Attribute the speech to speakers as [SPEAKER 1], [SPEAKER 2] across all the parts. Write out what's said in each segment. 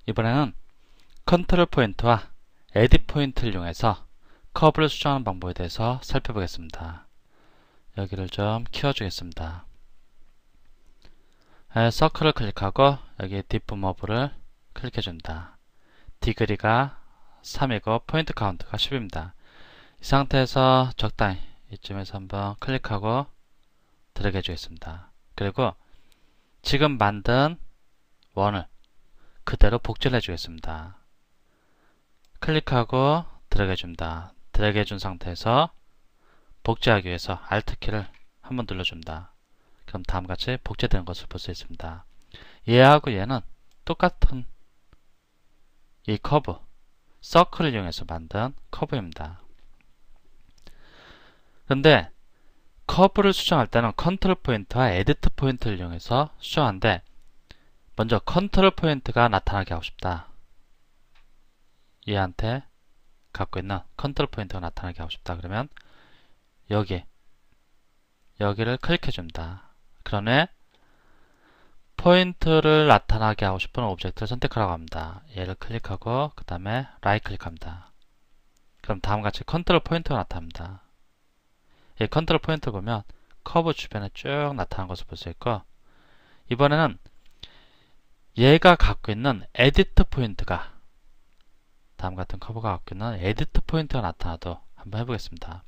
[SPEAKER 1] 이번에는 컨트롤 포인트와 에딧 포인트를 이용해서 커브를 수정하는 방법에 대해서 살펴보겠습니다. 여기를 좀 키워주겠습니다. 서클을 클릭하고 여기 디프 머브를 클릭해줍니다. 디그리가 3이고 포인트 카운트가 10입니다. 이 상태에서 적당히 이쯤에서 한번 클릭하고 드래그 해주겠습니다. 그리고 지금 만든 원을 그대로 복제를 해주겠습니다. 클릭하고 드래그 해줍니다. 드래그 해준 상태에서 복제하기 위해서 Alt키를 한번 눌러줍니다. 그럼 다음같이 복제되는 것을 볼 수 있습니다. 얘하고 얘는 똑같은 이 커브, 서클을 이용해서 만든 커브입니다. 그런데 커브를 수정할 때는 컨트롤 포인트와 에디트 포인트를 이용해서 수정하는데 먼저 컨트롤 포인트가 나타나게 하고 싶다. 얘한테 갖고 있는 컨트롤 포인트가 나타나게 하고 싶다. 그러면 여기를 클릭해 줍니다. 그런 후에 포인트를 나타나게 하고 싶은 오브젝트를 선택하라고 합니다. 얘를 클릭하고 그 다음에 라이트 클릭합니다. 그럼 다음같이 컨트롤 포인트가 나타납니다. 이 컨트롤 포인트 보면 커브 주변에 쭉 나타난 것을 볼 수 있고, 이번에는 얘가 갖고 있는 에디트 포인트가, 다음 같은 커브가 갖고 있는 에디트 포인트가 나타나도 한번 해보겠습니다.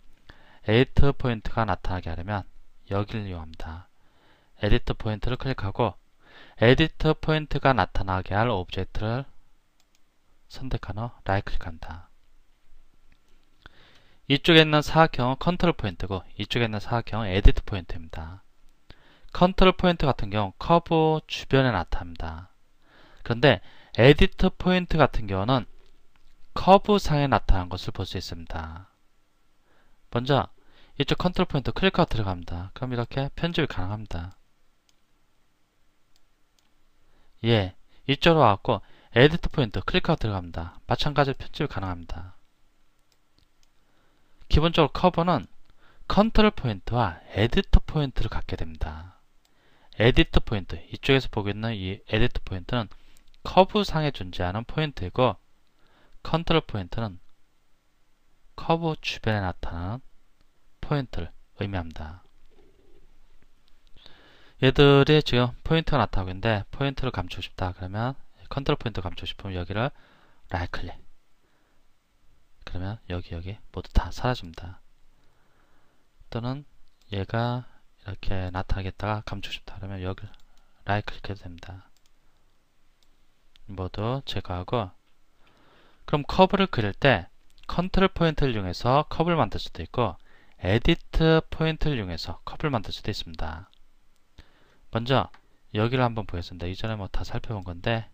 [SPEAKER 1] 에디트 포인트가 나타나게 하려면 여기를 이용합니다. 에디트 포인트를 클릭하고 에디트 포인트가 나타나게 할 오브젝트를 선택한 후 라이트 클릭합니다. 이쪽에 있는 사각형은 컨트롤 포인트고 이쪽에 있는 사각형은 에디트 포인트입니다. 컨트롤 포인트 같은 경우 커브 주변에 나타납니다. 그런데 에디트 포인트 같은 경우는 커브 상에 나타난 것을 볼 수 있습니다. 먼저 이쪽 컨트롤 포인트 클릭하고 들어갑니다. 그럼 이렇게 편집이 가능합니다. 이쪽으로 와갖고 에디트 포인트 클릭하고 들어갑니다. 마찬가지로 편집이 가능합니다. 기본적으로 커브는 컨트롤 포인트와 에디트 포인트를 갖게 됩니다. 에디트 포인트, 이쪽에서 보고 있는 이 에디트 포인트는 커브 상에 존재하는 포인트이고, 컨트롤 포인트는 커브 주변에 나타나는 포인트를 의미합니다. 얘들이 지금 포인트가 나타나고 있는데 포인트를 감추고 싶다 그러면 컨트롤 포인트 감추고 싶으면 여기를 라이트 클릭, 그러면 여기 모두 다 사라집니다. 또는 얘가 이렇게 나타나겠다가 감추고 싶다 그러면 여기 라이트 클릭해도 됩니다. 모두 제거하고, 그럼 커브를 그릴 때 컨트롤 포인트를 이용해서 커브를 만들 수도 있고 에디트 포인트를 이용해서 커브를 만들 수도 있습니다. 먼저 여기를 한번 보겠습니다. 이전에 뭐 다 살펴본 건데,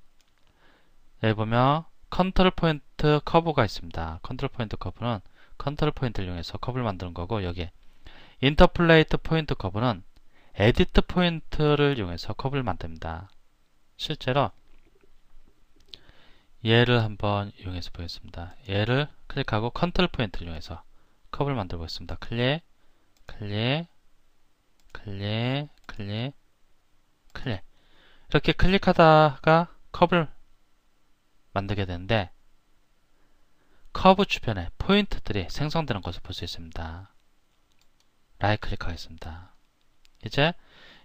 [SPEAKER 1] 여기 보면 컨트롤 포인트 커브가 있습니다. 컨트롤 포인트 커브는 컨트롤 포인트를 이용해서 커브를 만드는 거고, 여기 인터폴레이트 포인트 커브는 에디트 포인트를 이용해서 커브를 만듭니다. 실제로 얘를 한번 이용해서 보겠습니다. 얘를 클릭하고 컨트롤 포인트를 이용해서 커브를 만들어 보겠습니다. 클릭, 클릭, 클릭, 클릭, 클릭. 이렇게 클릭하다가 커브를 만들게 되는데 커브 주변에 포인트들이 생성되는 것을 볼 수 있습니다. 라이트 클릭하겠습니다. 이제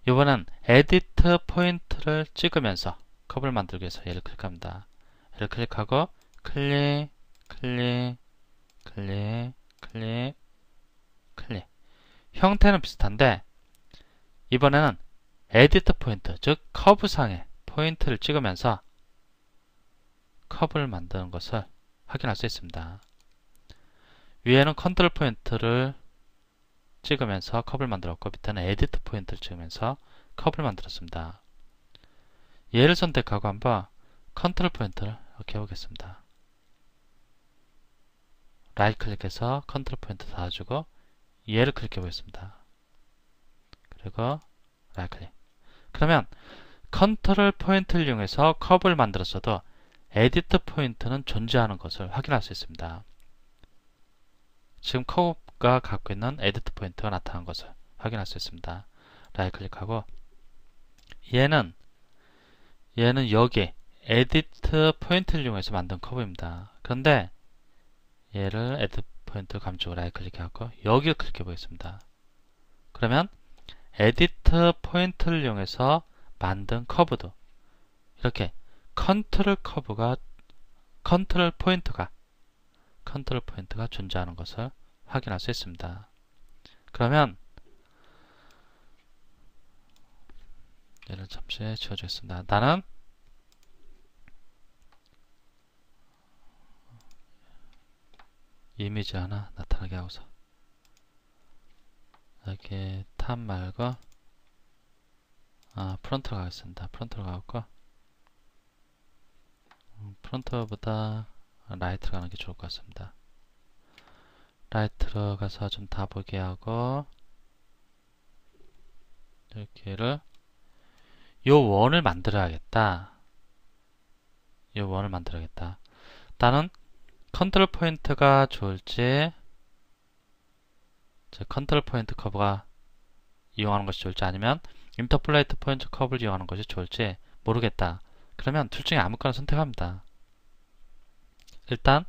[SPEAKER 1] 이번엔 에디트 포인트를 찍으면서 커브를 만들기 위해서 얘를 클릭합니다. 얘를 클릭하고 클릭, 클릭, 클릭, 클릭, 클릭. 형태는 비슷한데 이번에는 에디트 포인트, 즉 커브상에 포인트를 찍으면서 커브를 만드는 것을 확인할 수 있습니다. 위에는 컨트롤 포인트를 찍으면서 커브를 만들었고, 밑에는 에디트 포인트를 찍으면서 커브를 만들었습니다. 얘를 선택하고 한번 컨트롤 포인트를 이렇게 해보겠습니다. 라이트 클릭해서 컨트롤 포인트 닫아주고 얘를 클릭해 보겠습니다. 그리고 라이트 클릭. 그러면 컨트롤 포인트를 이용해서 커브를 만들었어도 에디트 포인트는 존재하는 것을 확인할 수 있습니다. 지금 커브가 갖고 있는 에디트 포인트가 나타난 것을 확인할 수 있습니다. 라이트 클릭하고 얘는 여기 에디트 포인트를 이용해서 만든 커브입니다. 그런데 얘를 에디트 포인트 감쪽으로 라이트 클릭하고 여기를 클릭해 보겠습니다. 그러면 에디트 포인트를 이용해서 만든 커브도 이렇게 컨트롤 포인트가 존재하는 것을 확인할 수 있습니다. 그러면 얘를 잠시 지워주겠습니다. 나는 이미지 하나 나타나게 하고서 이렇게 탑 말고 프론트로 가겠습니다. 프론트로 가고 프론트보다 라이트로 가는 게 좋을 것 같습니다. 라이트로 가서 좀 다 보게 하고 이렇게를 요 원을 만들어야겠다. 요 원을 만들어야겠다. 일단은 컨트롤 포인트가 좋을지 컨트롤 포인트 커브가 이용하는 것이 좋을지 아니면 인터폴레이트 포인트 커브를 이용하는 것이 좋을지 모르겠다. 그러면 둘 중에 아무거나 선택합니다. 일단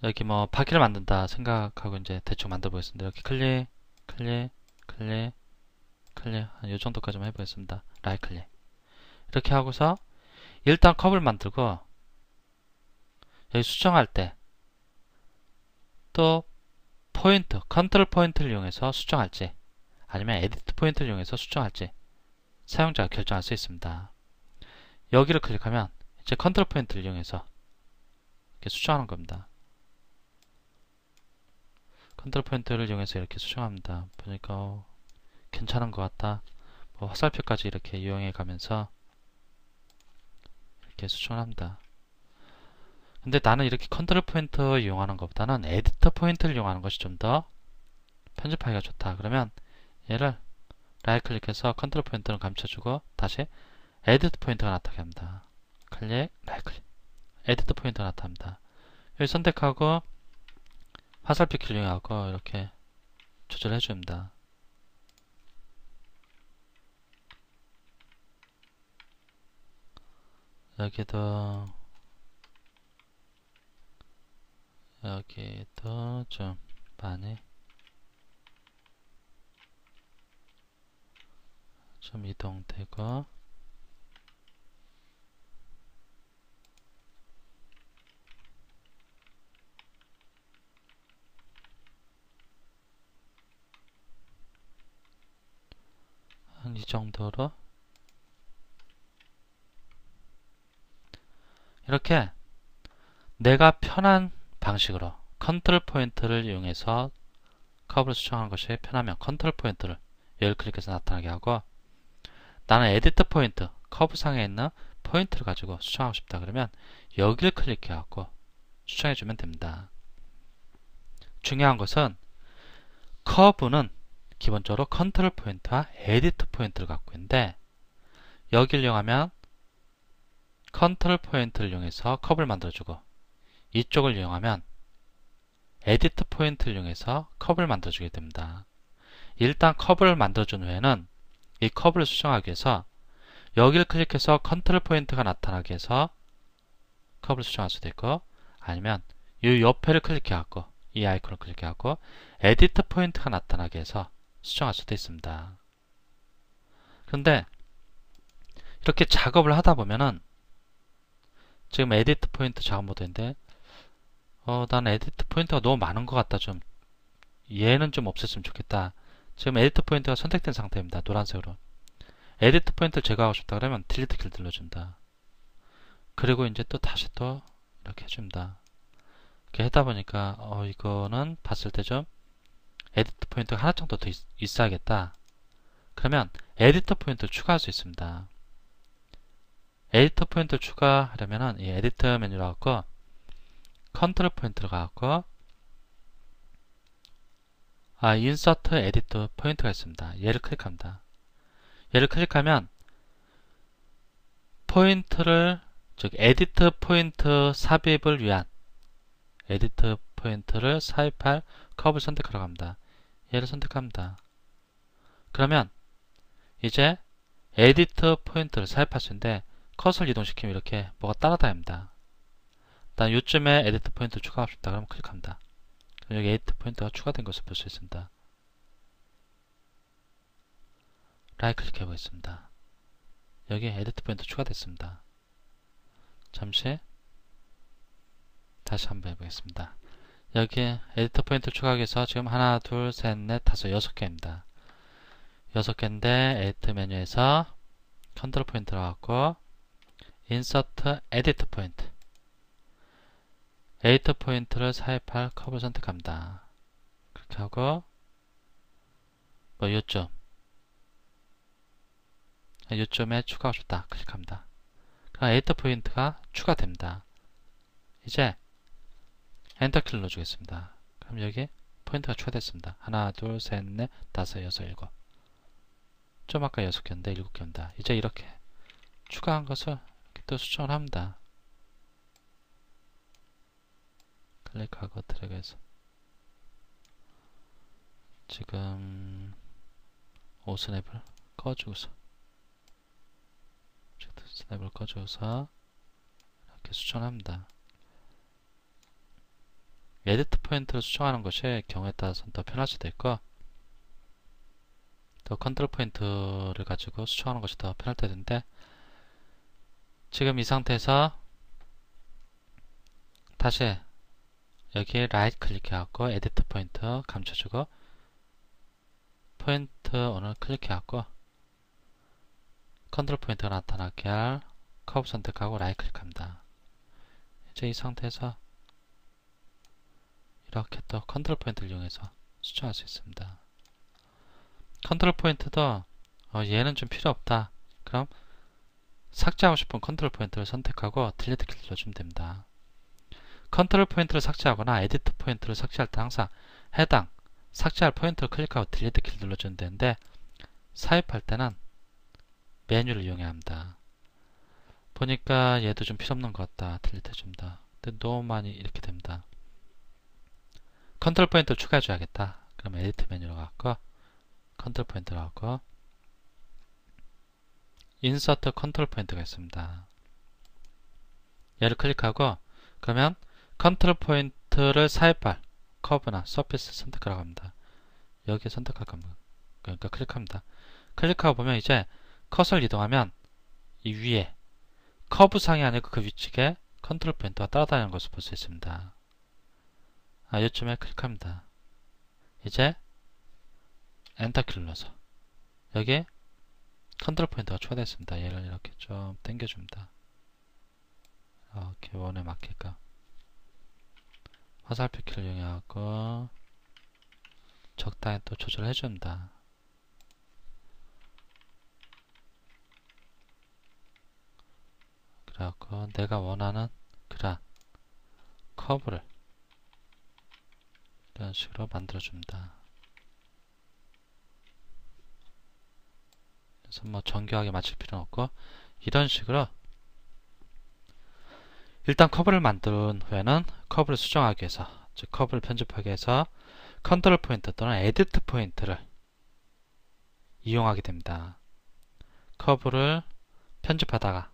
[SPEAKER 1] 여기 뭐 바퀴를 만든다 생각하고 이제 대충 만들어 보겠습니다. 이렇게 클릭 한 요 정도까지만 해보겠습니다. 라이트 클릭 이렇게 하고서 일단 커브를 만들고 여기 수정할 때 또 포인트, 컨트롤 포인트를 이용해서 수정할지 아니면 에디트 포인트를 이용해서 수정할지 사용자가 결정할 수 있습니다. 여기를 클릭하면 이제 컨트롤 포인트를 이용해서 이렇게 수정하는 겁니다. 컨트롤 포인트를 이용해서 이렇게 수정합니다. 보니까 괜찮은 것 같다. 뭐 화살표까지 이렇게 이용해 가면서 이렇게 수정을 합니다. 근데 나는 이렇게 컨트롤 포인트 이용하는 것보다는 에디터 포인트를 이용하는 것이 좀 더 편집하기가 좋다. 그러면 얘를 라이트 클릭해서 컨트롤 포인트는 감춰주고 다시 에디트 포인트가 나타나게 합니다. 클릭, 라이트 클릭, 에디트 포인트가 나타납니다. 여기 선택하고 화살표 키를 이용하고 이렇게 조절해 줍니다. 여기도 좀 많이 좀 이동되고 한 이 정도로 이렇게 내가 편한 방식으로 컨트롤 포인트를 이용해서 커브를 수정하는 것이 편하면 컨트롤 포인트를 여기를 클릭해서 나타나게 하고 나는 에디트 포인트, 커브 상에 있는 포인트를 가지고 수정하고 싶다 그러면 여기를 클릭해 갖고 수정해 주면 됩니다. 중요한 것은 커브는 기본적으로 컨트롤 포인트와 에디트 포인트를 갖고 있는데 여기를 이용하면 컨트롤 포인트를 이용해서 커브를 만들어주고 이쪽을 이용하면 에디트 포인트를 이용해서 커브를 만들어주게 됩니다. 일단 커브를 만들어준 후에는 이 커브를 수정하기 위해서 여기를 클릭해서 컨트롤 포인트가 나타나게 해서 커브를 수정할 수도 있고 아니면 이 옆에를 클릭해갖고 이 아이콘을 클릭해갖고 에디트 포인트가 나타나게 해서 수정할 수도 있습니다. 그런데 이렇게 작업을 하다 보면은 지금 에디트 포인트 작업 모드인데 난 에디트 포인트가 너무 많은 것 같다. 좀 얘는 좀 없앴으면 좋겠다. 지금 에디트 포인트가 선택된 상태입니다. 노란색으로. 에디트 포인트를 제거하고 싶다 그러면 딜리트 키를 눌러줍니다. 그리고 이제 또 다시 또 이렇게 해줍니다. 이렇게 하다 보니까 이거는 봤을 때 좀 에디트 포인트가 하나 정도 더 있어야겠다. 그러면 에디터 포인트를 추가할 수 있습니다. 에디터 포인트를 추가하려면은 이 에디터 메뉴로 가고 컨트롤 포인트로 가고 인서트 에디터 포인트가 있습니다. 얘를 클릭합니다. 얘를 클릭하면 포인트를 즉 에디트 포인트 삽입을 위한 에디트 포인트를 삽입할 커브를 선택하러 갑니다. 얘를 선택합니다. 그러면 이제 에디트 포인트를 삽입할 수 있는데 컷을 이동시키면 이렇게 뭐가 따라다닙니다. 일단 요쯤에 에디트 포인트 추가하고 싶다. 그럼 클릭합니다. 그럼 여기 에디트 포인트가 추가된 것을 볼 수 있습니다. 라이트 클릭해 보겠습니다. 여기 에디트 포인트 추가됐습니다. 잠시 다시 한번 해보겠습니다. 여기 에디터 포인트 추가하기 위해서 지금 하나, 둘, 셋, 넷, 다섯, 6개입니다. 6개인데 에디트 메뉴에서 컨트롤 포인트 들어갔고 인서트 에디터 포인트 에디터 포인트를 삽입할 컵을 선택합니다. 그렇게 하고 뭐 요점에 추가하고 싶다. 클릭합니다. 그럼 에디터 포인트가 추가됩니다. 이제 엔터 키를 눌러주겠습니다. 그럼 여기 포인트가 추가됐습니다. 하나, 둘, 셋, 넷, 다섯, 여섯, 일곱. 좀 아까 6개인데 7개입니다. 이제 이렇게 추가한 것을 이렇게 또 수정을 합니다. 클릭하고 드래그해서 지금 오스냅을 꺼주고서 스냅을 꺼주고서 이렇게 수정합니다. 에디트 포인트를 수정하는 것이 경우에 따라서는 더 편할 수도 있고 또 컨트롤 포인트를 가지고 수정하는 것이 더 편할 때도 있는데 지금 이 상태에서 다시 여기 라이트 클릭해갖고 에디트 포인트 감춰주고 포인트 오늘 클릭해갖고 컨트롤 포인트가 나타나게 할 커브 선택하고 라이트 클릭합니다. 이제 이 상태에서 이렇게 또 컨트롤 포인트를 이용해서 수정할 수 있습니다. 컨트롤 포인트도 얘는 좀 필요 없다. 그럼 삭제하고 싶은 컨트롤 포인트를 선택하고 딜리트 키를 눌러주면 됩니다. 컨트롤 포인트를 삭제하거나 에디트 포인트를 삭제할 때 항상 해당 삭제할 포인트를 클릭하고 딜리트 키를 눌러주면 되는데 삽입할 때는 메뉴를 이용해야 합니다. 보니까 얘도 좀 필요 없는 것 같다. 딜리트 해줍니다. 근데 너무 많이 이렇게 됩니다. 컨트롤 포인트를 추가해 줘야겠다. 그럼 에디트 메뉴로 가고 컨트롤 포인트로 가고 인서트 컨트롤 포인트가 있습니다. 얘를 클릭하고 그러면 컨트롤 포인트를 삽입할 커브나 서피스 선택하라고 합니다. 여기 선택할 겁니다. 그러니까 클릭합니다. 클릭하고 보면 이제 컷을 이동하면 이 위에 커브 상이 아니고 그 위쪽에 컨트롤 포인트가 따라다니는 것을 볼 수 있습니다. 요쯤에 클릭합니다. 이제 엔터 키를 눌러서 여기 컨트롤 포인트가 추가됐습니다. 얘를 이렇게 좀 당겨줍니다. 이렇게 원에 맞게끔 화살표 키를 이용해갖고 적당히 또 조절해 줍니다. 그래갖고 내가 원하는 그런 커브를 이런 식으로 만들어줍니다. 그래서 뭐 정교하게 맞출 필요는 없고 이런 식으로 일단 커브를 만든 후에는 커브를 수정하기 위해서 즉 커브를 편집하기 위해서 컨트롤 포인트 또는 에디트 포인트를 이용하게 됩니다. 커브를 편집하다가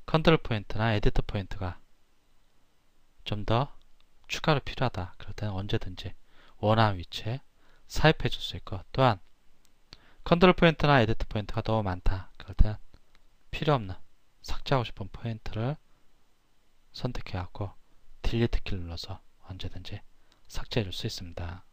[SPEAKER 1] 컨트롤 포인트나 에디트 포인트가 좀 더 추가로 필요하다. 그럴 때는 언제든지 원하는 위치에 삽입해 줄 수 있고 또한 컨트롤 포인트나 에디트 포인트가 너무 많다. 그럴 때는 필요 없는 삭제하고 싶은 포인트를 선택해 갖고 딜리트 키를 눌러서 언제든지 삭제해 줄 수 있습니다.